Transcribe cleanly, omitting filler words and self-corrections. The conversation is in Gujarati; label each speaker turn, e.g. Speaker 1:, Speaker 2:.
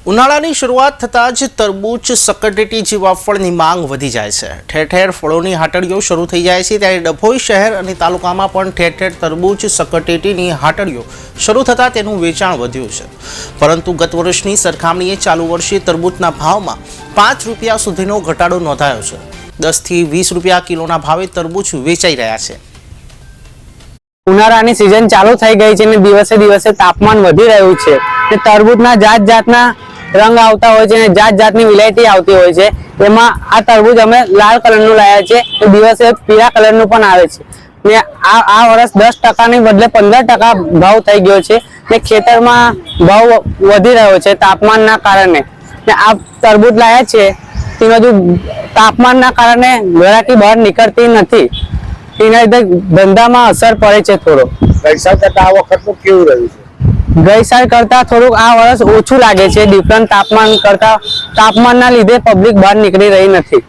Speaker 1: ઉનાળાની શરૂઆત થતાં જ તરબૂચ સકટેટી જેવા ફળની માંગ વધી જાય છે। ઠેર ઠેર ફળોની હાટડીઓ શરૂ થઈ જાય છે ત્યારે ડભોઈ શહેર અને તાલુકામાં પણ ઠેર ઠેર તરબૂચ સકટેટીની હાટડીઓ શરૂ થતાં તેનું વેચાણ વધ્યું છે। પરંતુ ગત વર્ષની સરખામણીએ ચાલુ વર્ષે તરબૂચના ભાવમાં 5 રૂપિયા સુધીનો ઘટાડો નોંધાયો છે। 10 થી 20 રૂપિયા કિલોના ભાવે તરબૂચ વેચાઈ રહ્યા છે।
Speaker 2: ઉનાળાની સિઝન ચાલુ થઈ ગઈ છે અને દિવસે દિવસે તાપમાન વધી રહ્યું છે અને તરબૂચના જાતના રંગ આવતા હોય છે અને જાતની વેરાયટી આવતી હોય છે। એમાં આ તરબૂચ અમે લાલ કલરનું લાવ્યા છે અને દિવસે પીળા કલરનું પણ આવે છે ને આ વર્ષ 10% બદલે 15% ભાવ થઈ ગયો છે ને ખેતરમાં ભાવ વધી રહ્યો છે તાપમાનના કારણે। ને આ તરબૂચ લાવ્યા છે તે હજુ તાપમાનના કારણે વેરાયટી બહાર નીકળતી નથી, તેના લીધે ધંધામાં અસર પડે છે થોડો।
Speaker 3: ગઈ સાલ કરતા આ વખતનું કેવું રહ્યું છે?
Speaker 2: ગઈ સાલ કરતા થોડુંક આ વર્ષ ઓછું લાગે છે। ડિફરન્ટ તાપમાન કરતા તાપમાનના લીધે પબ્લિક બહાર નીકળી રહી નથી।